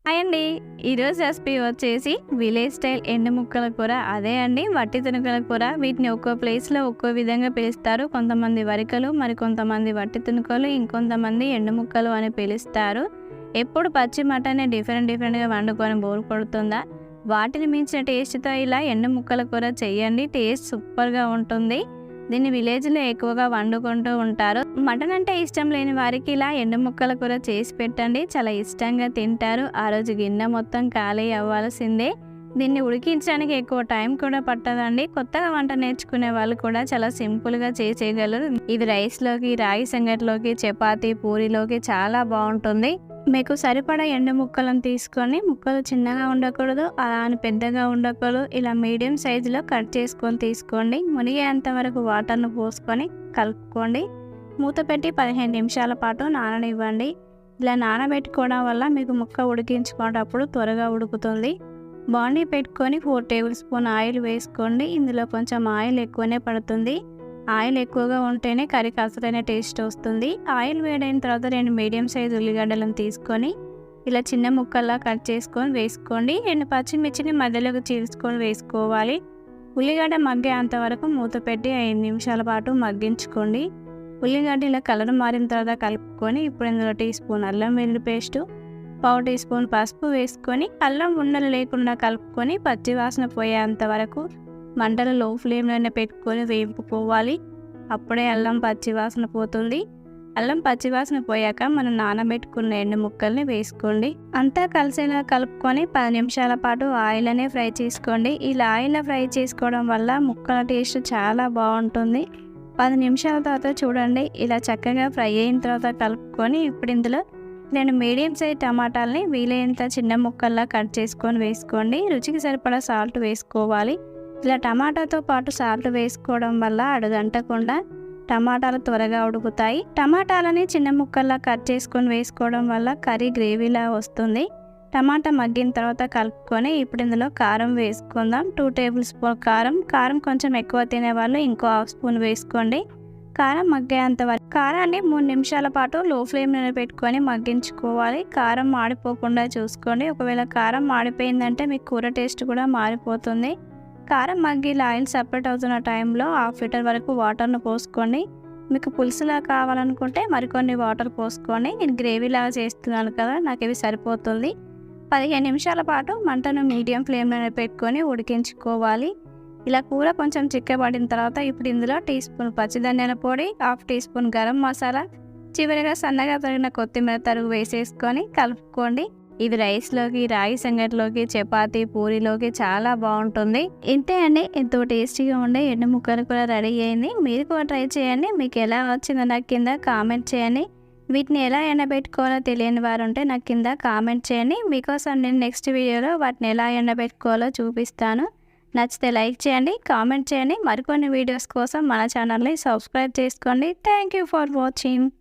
Hi అండి. ఈరోజు recipe వచ్చేసి విలేజ్ స్టైల్ ఎండు ముక్కల కూర. అదే అండి వట్టి తునుకల కూర. వీటిని ఒక్కో ప్లేస్లో ఒక్కో విధంగా పిలుస్తారు. కొంతమంది వరికలు, మరి కొంతమంది వట్టి తునుకలు, ఇంకొంతమంది ఎండు ముక్కలు అని పిలుస్తారు. ఎప్పుడు పచ్చి మటనే డిఫరెంట్గా వండుకొని బోరు కొడుతుందా? వాటిని మించిన టేస్ట్తో ఇలా ఎండు ముక్కల కూర చెయ్యండి. టేస్ట్ సూపర్గా ఉంటుంది. దీన్ని విలేజ్లో ఎక్కువగా వండుకుంటూ ఉంటారు. మటన్ అంటే ఇష్టం లేని వారికి ఇలా ఎండు ముక్కల కూర చేసి పెట్టండి. చాలా ఇష్టంగా తింటారు. ఆ రోజు గిన్నె మొత్తం ఖాళీ అవ్వాల్సిందే. దీన్ని ఉడికించడానికి ఎక్కువ టైం కూడా పట్టదండి. కొత్తగా వంట నేర్చుకునే వాళ్ళు కూడా చాలా సింపుల్గా చేసేయగలరు. ఇది రైస్లోకి, రాగి సంగట్లోకి, చపాతీ, పూరీలోకి చాలా బాగుంటుంది. మీకు సరిపడా ఎండు ముక్కలను తీసుకొని, ముక్కలు చిన్నగా ఉండకూడదు, అలా అని పెద్దగా ఉండకూడదు. ఇలా మీడియం సైజులో కట్ చేసుకొని తీసుకోండి. మునిగేంత వరకు వాటర్ను పోసుకొని కలుపుకోండి. మూత పెట్టి 15 నిమిషాల పాటు నాననివ్వండి. ఇలా నానబెట్టుకోవడం వల్ల మీకు ముక్క ఉడికించుకునేటప్పుడు త్వరగా ఉడుకుతుంది. బాండీ పెట్టుకొని 4 టేబుల్ స్పూన్ ఆయిల్ వేసుకోండి. ఇందులో కొంచెం ఆయిల్ ఎక్కువనే పడుతుంది. ఆయిల్ ఎక్కువగా ఉంటేనే కర్రీకి అసలైన టేస్ట్ వస్తుంది. ఆయిల్ వేడైన తర్వాత 2 మీడియం సైజు ఉల్లిగడ్డలను తీసుకొని ఇలా చిన్న ముక్కల్లా కట్ చేసుకొని వేసుకోండి. 2 పచ్చిమిర్చిని మధ్యలోకి చీల్చుకొని వేసుకోవాలి. ఉల్లిగడ్డ మగ్గేంత వరకు మూత పెట్టి 5 నిమిషాల పాటు మగ్గించుకోండి. ఉల్లిగడ్డ ఇలా కలర్ మారిన తర్వాత కలుపుకొని ఇప్పుడు ఇందులో టీ స్పూన్ అల్లం వెల్లుల్లి పేస్టు, పావు టీ స్పూన్ పసుపు వేసుకొని అల్లం ఉండలు లేకుండా కలుపుకొని పచ్చివాసన పోయేంత వరకు మంటలు లో ఫ్లేమ్లోనే పెట్టుకొని వేపుకోవాలి. అప్పుడే అల్లం పచ్చివాసన పోతుంది. అల్లం పచ్చివాసన పోయాక మనం నానబెట్టుకున్న ఎండు ముక్కల్ని వేసుకోండి. అంతా కలిసేలా కలుపుకొని 10 నిమిషాల పాటు ఆయిల్నే ఫ్రై చేసుకోండి. ఇలా ఆయిల్లో ఫ్రై చేసుకోవడం వల్ల ముక్కల టేస్ట్ చాలా బాగుంటుంది. 10 నిమిషాల తర్వాత చూడండి, ఇలా చక్కగా ఫ్రై అయిన తర్వాత కలుపుకొని ఇప్పుడు ఇందులో 2 మీడియం సైజ్ టమాటాలని వీలైనంత చిన్న ముక్కల్లా కట్ చేసుకొని వేసుకోండి. రుచికి సరిపడా సాల్ట్ వేసుకోవాలి. ఇలా టమాటాతో పాటు సాల్ట్ వేసుకోవడం వల్ల అడుగంటకుండా టమాటాలు త్వరగా ఉడుకుతాయి. టమాటాలని చిన్న ముక్కల్లా కట్ చేసుకొని వేసుకోవడం వల్ల కర్రీ గ్రేవీలా వస్తుంది. టమాటా మగ్గిన తర్వాత కలుపుకొని ఇప్పుడు ఇందులో కారం వేసుకుందాం. 2 టేబుల్ స్పూన్ కారం కొంచెం ఎక్కువ తినేవాళ్ళు ఇంకో హాఫ్ స్పూన్ వేసుకోండి. కారం మగ్గేంత వరకు కారాన్ని 3 నిమిషాల పాటు లో ఫ్లేమ్లో పెట్టుకొని మగ్గించుకోవాలి. కారం మాడిపోకుండా చూసుకోండి. ఒకవేళ కారం మాడిపోయిందంటే మీకు కూర టేస్ట్ కూడా మారిపోతుంది. కారం మగ్గి ఆయిల్ సపరేట్ అవుతున్న టైంలో 1/2 లీటర్ వరకు వాటర్ను పోసుకోండి. మీకు పులుసులా కావాలనుకుంటే మరికొన్ని వాటర్ పోసుకోండి. నేను గ్రేవీలాగా చేస్తున్నాను కదా, నాకు ఇవి సరిపోతుంది. 15 నిమిషాల పాటు మంటను మీడియం ఫ్లేమ్లోనే పెట్టుకొని ఉడికించుకోవాలి. ఇలా కూర కొంచెం చిక్కబడిన తర్వాత ఇప్పుడు ఇందులో టీ స్పూన్ పచ్చిధనియాల పొడి, 1/2 టీ స్పూన్ గరం మసాలా, చివరిగా సన్నగా తరిగిన కొత్తిమీర తరుగు వేసేసుకొని కలుపుకోండి. ఇది రైస్లోకి, రాగి సంగట్లోకి, చపాతీ, పూరీలోకి చాలా బాగుంటుంది. ఇంతే అండి, ఎంతో టేస్టీగా ఉండే ఎండు ముక్కలు కూడా రెడీ అయింది. మీరు కూడా ట్రై చేయండి. మీకు ఎలా వచ్చిందో నాకు కింద కామెంట్ చేయండి. వీటిని ఎలా ఎండబెట్టుకోవాలో తెలియని వారు ఉంటే నాకు కింద కామెంట్ చేయండి. మీకోసం నేను నెక్స్ట్ వీడియోలో వాటిని ఎలా ఎండబెట్టుకోవాలో చూపిస్తాను. నచ్చితే లైక్ చేయండి, కామెంట్ చేయండి. మరికొన్ని వీడియోస్ కోసం మన ఛానల్ని సబ్స్క్రైబ్ చేసుకోండి. Thank you for watching.